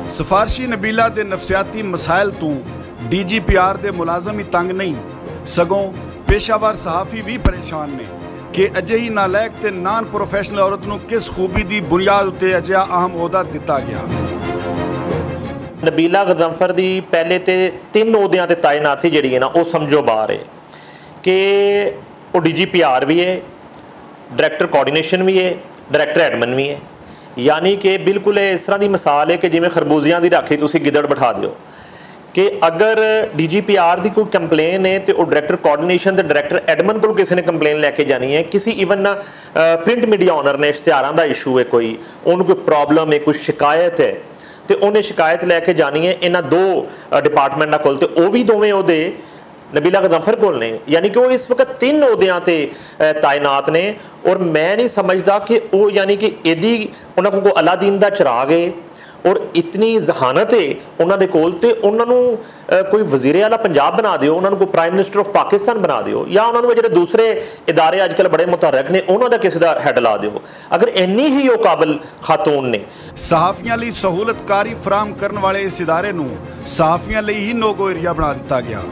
सिफारशी नबीला के नफसियाती मसाइल तो DGPR के मुलाजम ही तंग नहीं, सगों पेशावर सहाफ़ी भी परेशान ने कि अजिही नालैक ते नान प्रोफैशनल औरत नूं किस खूबी की बुनियाद उत्ते अजिहा अहम ओहदा दिता गया। नबीला गजनफर की पहले तो 3 अहुदियां ते तायनाती जी है ना वो समझो बाहर है कि वो DGPR भी है, डायरैक्टर कोआर्डिनेशन भी है, डायरैक्टर एडमिन भी है। यानी कि बिल्कुल इस तरह की मिसाल है कि जिमें खरबूजियां की राखी तुसीं गिदड़ बिठा दिओ कि अगर DGPR की कोई कंप्लेन है तो डायरैक्टर कोआर्डिनेशन तो डायरैक्टर एडमिन को किसी ने कंप्लेन लैके जानी है। किसी इवन प्रिंट मीडिया ओनर ने इश्तिहारां का इशू है, कोई उन्होंने कोई प्रॉब्लम है, कोई शिकायत है तो उन्हें शिकायत लैके जानी है इन्हां 2 डिपार्टमेंटा कोल, तो वह भी दोवें उहदे नबीला गजनफर कोल ने। यानी कि वो इस वक्त 3 अहुदियां ते तायनात ने। और मैं नहीं समझदा कि वो यानी कि इहदी उन्हां कोल अलादीन दा चिराग है और इतनी जहानत है उन्हां दे कोल ते उन्हां नूं कोई वजीरे आला पंजाब बना दिओ, उन्हां नूं कोई प्राइम मिनिस्टर ऑफ पाकिस्तान बना दिओ, या उन्हां नूं जिहड़े दूसरे इदारे अजकल बड़े मुतहरक ने उन्हां दा किसी दा हैड ला दिओ, अगर इन्नी ही वो काबिल खातून ने। सहाफियां लई सहूलतकारी फराहम करने वाले इस इदारे नूं सहाफियां लई ही नो गो एरिया बना दिता गया।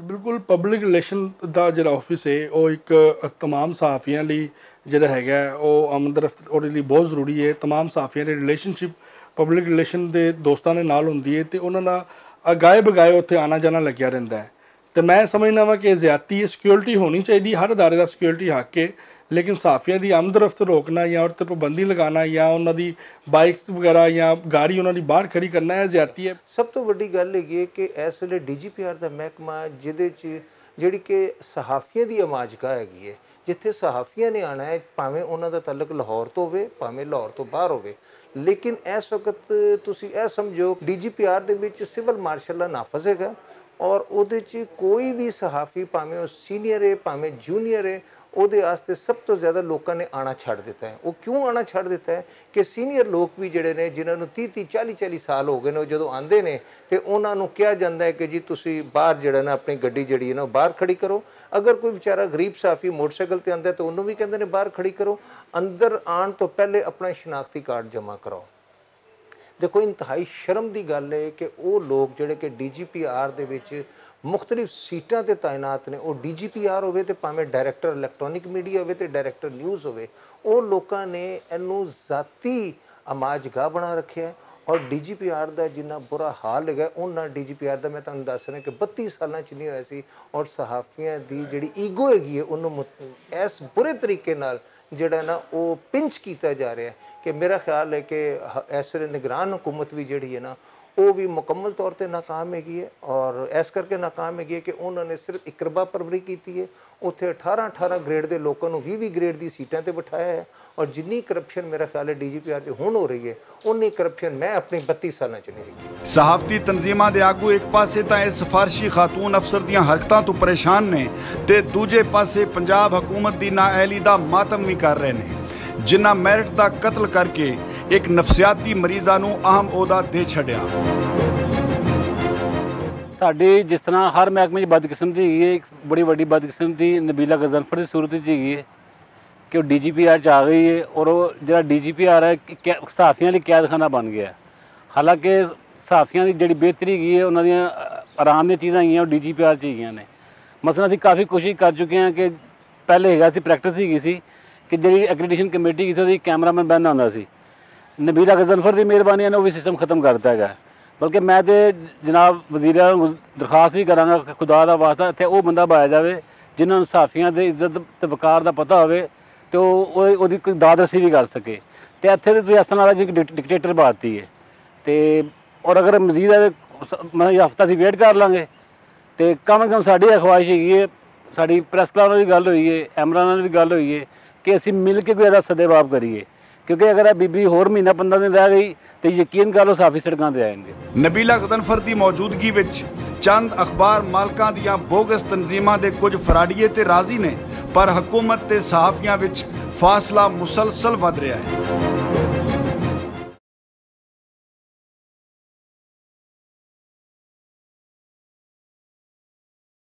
बिल्कुल पब्लिक रिलेशन का जो ऑफिस है वो एक तमाम सहाफियां लई ਜਿਹੜਾ ਹੈਗਾ ਉਹ ਆਮਦਰਫਤ ਉਹਦੇ ਲਈ ਬਹੁਤ ਜ਼ਰੂਰੀ ਹੈ। तमाम ਸਹਾਫੀਆਂ ਦੀ ਰਿਲੇਸ਼ਨਸ਼ਿਪ ਪਬਲਿਕ ਰਿਲੇਸ਼ਨ ਦੇ ਦੋਸਤਾਂ ਦੇ ਨਾਲ ਹੁੰਦੀ ਹੈ ਤੇ ਉਹਨਾਂ ਨਾਲ ਅਗਾਏ ਬਗਾਏ ਉੱਥੇ ਆਣਾ ਜਾਣਾ ਲੱਗਿਆ ਰਹਿੰਦਾ ਹੈ। ਤੇ ਮੈਂ ਸਮਝਦਾ ਵਾਂ ਕਿ ਜ਼ਿਆਦਤੀ ਸਿਕਿਉਰਿਟੀ ਹੋਣੀ ਚਾਹੀਦੀ, ਹਰ ਅਦਾਰੇ ਦਾ ਸਿਕਿਉਰਿਟੀ ਹੱਕ ਹੈ, लेकिन सहाफियों की आमदरफ्त रोकना या उस पर पाबंदी लगाना या उन्होंने बाइक्स वगैरह या गाड़ी उन्होंने बाहर खड़ी करना है ज्यादती है। सब तो वड्डी गल है कि इस वेले DGPR का महकमा जिहदे जिहड़ी कि सहाफियों की अमाजगाह हैगी है, जिथे सहाफियों ने आना है, भावें उन्हों का तलक लाहौर तो हो, भावें लाहौर तो बाहर हो, लेकिन इस वक्त तुसीं यह समझो DGPR दे विच सिविल मार्शल दा नाफज है और उहदे च कोई भी सहाफी भावें वो सीनियर है भावें जूनीयर है ਉਹਦੇ ਵਾਸਤੇ ਸਭ ਤੋਂ ਜ਼ਿਆਦਾ ਲੋਕਾਂ ਨੇ ਆਣਾ ਛੱਡ ਦਿੱਤਾ ਹੈ। ਉਹ ਕਿਉਂ ਆਣਾ ਛੱਡ ਦਿੱਤਾ ਹੈ ਕਿ ਸੀਨੀਅਰ ਲੋਕ ਵੀ ਜਿਹੜੇ ਨੇ ਜਿਨ੍ਹਾਂ ਨੂੰ 30 40 ਸਾਲ ਹੋ ਗਏ ਨੇ, ਉਹ ਜਦੋਂ ਆਉਂਦੇ ਨੇ ਤੇ ਉਹਨਾਂ ਨੂੰ ਕਿਹਾ ਜਾਂਦਾ ਹੈ ਕਿ ਜੀ ਤੁਸੀਂ ਬਾਹਰ ਜਿਹੜਾ ਨਾ ਆਪਣੀ ਗੱਡੀ ਜਿਹੜੀ ਹੈ ਨਾ ਬਾਹਰ ਖੜੀ ਕਰੋ। ਅਗਰ ਕੋਈ ਵਿਚਾਰਾ ਗਰੀਬ ਸਾਫੀ ਮੋਟਰਸਾਈਕਲ ਤੇ ਆਉਂਦਾ ਤਾਂ ਉਹਨੂੰ ਵੀ ਕਹਿੰਦੇ ਨੇ ਬਾਹਰ ਖੜੀ ਕਰੋ। ਅੰਦਰ ਆਉਣ ਤੋਂ ਪਹਿਲੇ ਆਪਣਾ ਸ਼ਨਾਖਤੀ ਕਾਰਡ ਜਮ੍ਹਾਂ ਕਰਾਓ। देखो इंतहाई शर्म की गल है कि वो लोग जोड़े कि DGPR दे विच मुख्तलिफ सीटां ते तैनात ने, वो DGPR होवे ते भावें डायरैक्टर इलैक्ट्रॉनिक मीडिया होवे ते डायरैक्टर न्यूज़ होवे, वो लोगों ने इनू जाती अमाजगाह बना रखे है। और DGPR का जिन्ना बुरा हाल है उन्ना DGPR का मैं तुहानूं दस रहा कि 32 साल च नहीं होया सी। और सहाफियां की जिहड़ी ईगो हैगी है उन्होंने इस बुरे तरीके नाल ਜਿਹੜਾ ਨਾ ਉਹ ਪਿੰਚ ਕੀਤਾ ਜਾ ਰਿਹਾ ਕਿ ਮੇਰਾ ਖਿਆਲ ਹੈ ਕਿ ਇਸ ਵੇਲੇ ਨਿਗਰਾਨ हुकूमत भी ਜਿਹੜੀ ਹੈ ਨਾ ਉਹ ਵੀ ਮੁਕੰਮਲ ਤੌਰ ਤੇ ਨਾਕਾਮ ਹੈਗੀ ਹੈ। ਔਰ ਇਸ ਕਰਕੇ ਨਾਕਾਮ ਹੈਗੀ ਹੈ ਕਿ ਉਹਨਾਂ ਨੇ ਸਿਰਫ ਇਕਰਬਾ ਪਰਵਰੀ ਕੀਤੀ ਹੈ। ਉੱਥੇ 18 ਗ੍ਰੇਡ ਦੇ ਲੋਕਾਂ ਨੂੰ 20 ਗ੍ਰੇਡ ਦੀ ਸੀਟਾਂ ਤੇ ਬਿਠਾਇਆ ਹੈ। और जिन्नी करप्शन मेरा ख्याल है DGPR से हुण हो रही है उन्नी करप्शन मैं अपनी 32 साल च नहीं देखी। सहाफती तंजीमां दे आगू एक पासे तां इस सिफारशी खातून अफसर दीयां हरकतां तो परेशान ने ते दूजे पासे पंजाब हुकूमत दी नाअहली दा मातम भी कर रहे ने जिन्हां मैरिट दा कत्ल करके एक नफसियाती मरीज़ां नूं अहम अहुदा दे छड्डिया। साडे जिस तरह हर महकमे च बदकिस्मती है, एक बड़ी वड्डी बदकिस्मती नबीला गजनफर की सूरत च है कि DGPR च आ गई है और वो जो DGPR है सहाफियों लिए कैदखाना बन गया। हालांकि सहाफियों की जी बेहतरी हैगी है, उन्होंने आराम दी चीज़ां हैगियां DGPR च हैगियां ने। मसलन असीं काफ़ी कोशिश कर चुके हैं कि पहले हैगा सी प्रैक्टिस हैगी सी कि जी एक्रीडिटेशन कमेटी की सी कैमरामैन बहना होंदा सी। नबीला गजनफर की मेहरबानी ने वो भी सिस्टम खत्म करता है। बल्कि मैं तो जनाब वजीर दरखास्त भी करांगा कि खुदा का वास्ता इत्थे वो बंदा पाया जाए जिन्होंने सहाफियों की इज्जत ते वकार का पता हो तो वो कोई दाद रसी भी कर सके। तो इत्थे तो इस तरह जी डिकटेटर पाती है तो और अगर मजीद मतलब हफ्ता असीं वेट कर लाँगे तो कम से कम साड़ी ख्वाहिश हैगी है, साड़ी प्रैस क्लब नाल भी गल हुई है, एमरा नाल भी गल हुई है कि असीं मिल के कोई ऐसा सदेबाब करिए क्योंकि अगर बीबी होर महीना 15 दिन रह गई तो यकीन कर लो साफी सड़कों पर आएंगे। नबीला गजनफर की मौजूदगी विच चंद अखबार मालकां दियां बोगस तंजीमां दे कुछ फराडीए ते राजी ने पर हुकूमत ते सहाफियां विच फासला मुसलसल वध रहा है।